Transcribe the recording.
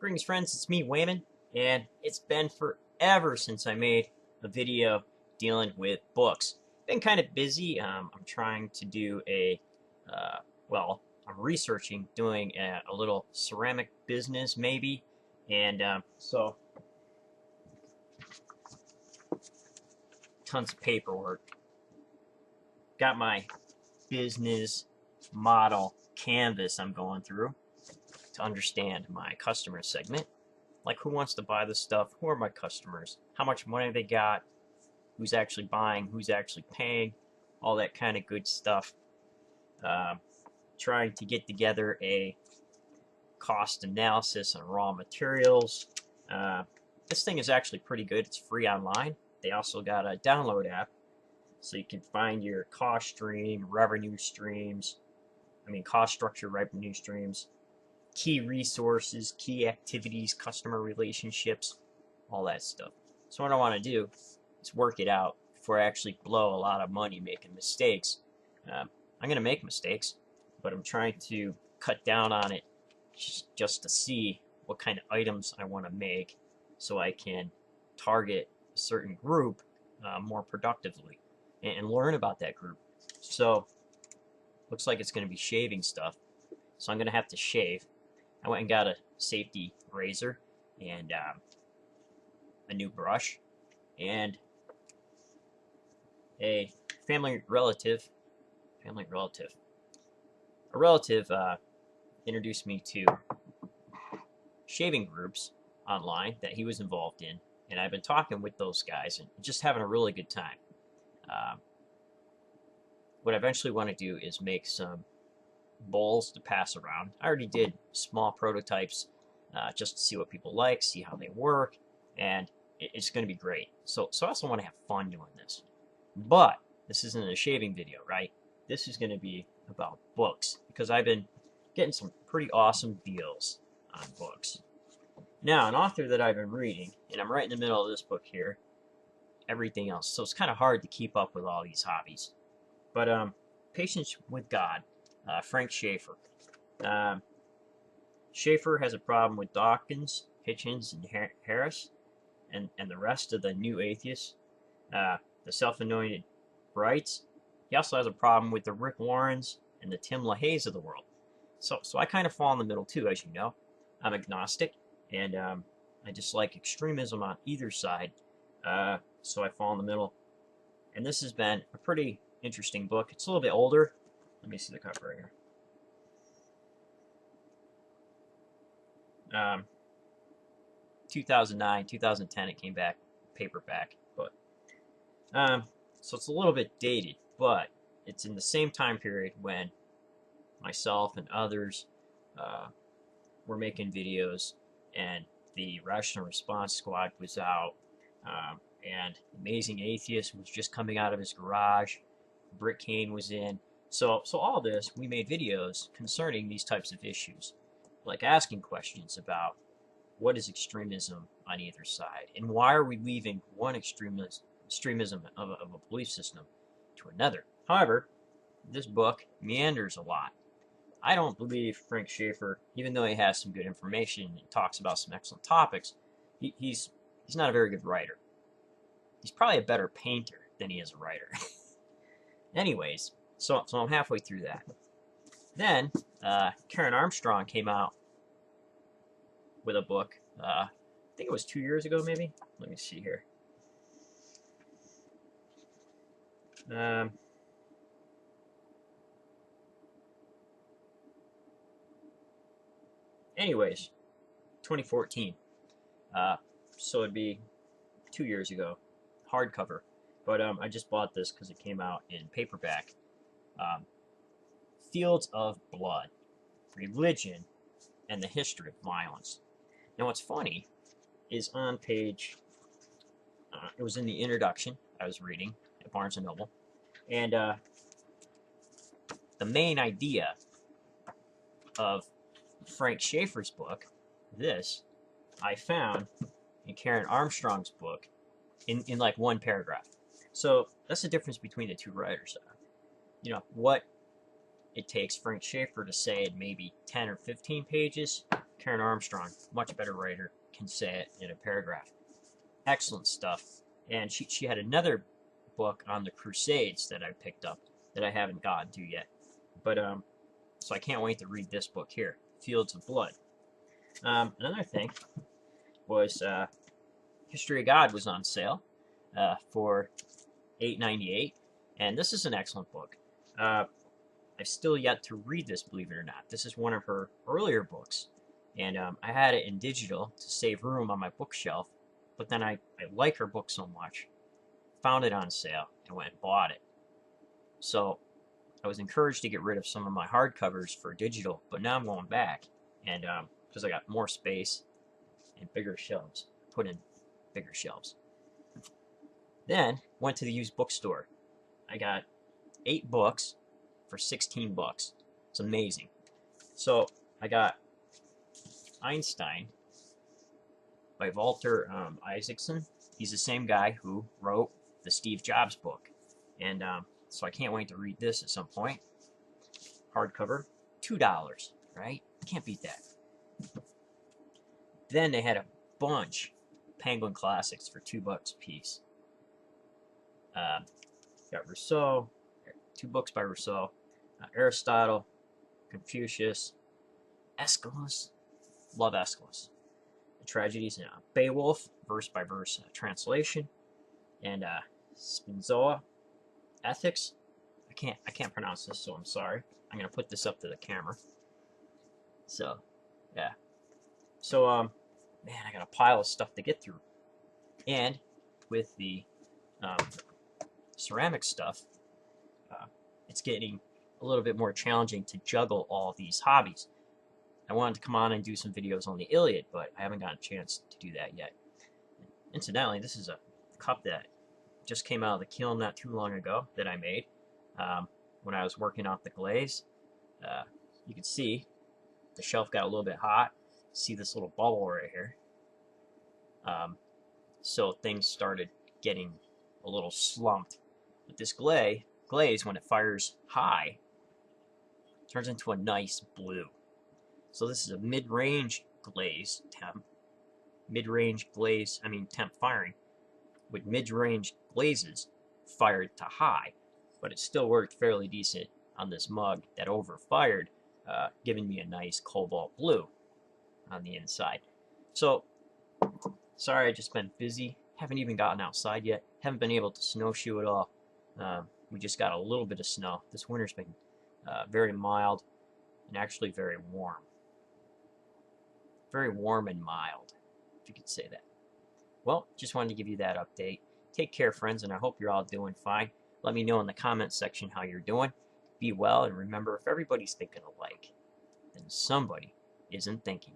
Greetings, friends. It's me, Wayman, and it's been forever since I made a video dealing with books. Been kind of busy. I'm trying to do I'm researching doing a little ceramic business, maybe, and so tons of paperwork. Got my business model canvas I'm going through to understand my customer segment. Like, who wants to buy this stuff? Who are my customers? How much money they got? Who's actually buying? Who's actually paying? All that kind of good stuff. Trying to get together a cost analysis on raw materials. This thing is actually pretty good. It's free online. They also got a download app, so you can find your cost stream, revenue streams, cost structure, revenue streams, key resources, key activities, customer relationships, all that stuff. So what I want to do is work it out before I actually blow a lot of money making mistakes. I'm going to make mistakes, but I'm trying to cut down on it just to see what kind of items I want to make so I can target a certain group more productively and learn about that group. So looks like it's going to be shaving stuff, so I'm going to have to shave. I went and got a safety razor and a new brush, and a relative introduced me to shaving groups online that he was involved in, and I've been talking with those guys and just having a really good time. What I eventually want to do is make some bowls to pass around. I already did small prototypes just to see what people like, see how they work, and it's going to be great. So I also want to have fun doing this. But this isn't a shaving video, right? This is going to be about books, because I've been getting some pretty awesome deals on books. Now, an author that I've been reading, and I'm right in the middle of this book here, Everything Else, so it's kind of hard to keep up with all these hobbies. But Patience with God, Frank Schaeffer. Schaeffer has a problem with Dawkins, Hitchens, and Harris, and the rest of the new atheists, the self-anointed Brights. He also has a problem with the Rick Warrens and the Tim LaHaye's of the world. So I kind of fall in the middle too, as you know. I'm agnostic, and I dislike extremism on either side, so I fall in the middle. And this has been a pretty interesting book. It's a little bit older. Let me see the cover right here. 2009, 2010, it came back paperback, but so it's a little bit dated, but it's in the same time period when myself and others were making videos, and the Rational Response Squad was out, and Amazing Atheist was just coming out of his garage. Britt Kane was in. So all this, we made videos concerning these types of issues, like asking questions about what is extremism on either side, and why are we leaving one extremism of a belief system to another. However, this book meanders a lot. I don't believe Frank Schaeffer, even though he has some good information and talks about some excellent topics, he's not a very good writer. He's probably a better painter than he is a writer. Anyways, so I'm halfway through that. Then Karen Armstrong came out with a book. I think it was 2 years ago, maybe. Let me see here. Anyways, 2014. So it'd be 2 years ago, hardcover. But I just bought this because it came out in paperback. Fields of Blood, Religion, and the History of Violence. Now, what's funny is on page, it was in the introduction I was reading at Barnes & Noble, and the main idea of Frank Schaeffer's book, this, I found in Karen Armstrong's book in like one paragraph. So that's the difference between the two writers. What it takes Frank Schaeffer to say in maybe 10 or 15 pages Karen Armstrong, much better writer, can say it in a paragraph. Excellent stuff. And she had another book on the Crusades that I picked up that I haven't gotten to yet. But so I can't wait to read this book here, Fields of Blood. Another thing was History of God was on sale for $8.98, and this is an excellent book. I've still yet to read this, believe it or not. This is one of her earlier books, and I had it in digital to save room on my bookshelf, but then I like her book so much, found it on sale, and went and bought it. So I was encouraged to get rid of some of my hardcovers for digital, but now I'm going back, and because I got more space and bigger shelves, put in bigger shelves. Then went to the used bookstore. I got 8 books for 16 bucks. It's amazing. So I got Einstein by Walter Isaacson. He's the same guy who wrote the Steve Jobs book, and so I can't wait to read this at some point. Hardcover, $2, right? Can't beat that. Then they had a bunch of Penguin Classics for $2 a piece. Got Rousseau, 2 books by Rousseau, Aristotle, Confucius, Aeschylus, love Aeschylus, the tragedies, Beowulf, verse by verse translation, and Spinoza, Ethics. I can't pronounce this, so I'm sorry. I'm gonna put this up to the camera. So, yeah. So, man, I got a pile of stuff to get through, and with the ceramic stuff, it's getting a little bit more challenging to juggle all these hobbies. I wanted to come on and do some videos on the Iliad, but I haven't gotten a chance to do that yet. Incidentally, this is a cup that just came out of the kiln not too long ago that I made when I was working off the glaze. You can see the shelf got a little bit hot. See this little bubble right here. So things started getting a little slumped. But this glaze, when it fires high, turns into a nice blue. So this is a mid-range glaze temp. Temp firing with mid-range glazes fired to high, but it still worked fairly decent on this mug that overfired, giving me a nice cobalt blue on the inside. So, sorry, I've just been busy. Haven't even gotten outside yet. Haven't been able to snowshoe at all. We just got a little bit of snow. This winter's been very mild and actually very warm. Very warm and mild, if you could say that. Well, just wanted to give you that update. Take care, friends, and I hope you're all doing fine. Let me know in the comments section how you're doing. Be well, and remember, if everybody's thinking alike, then somebody isn't thinking.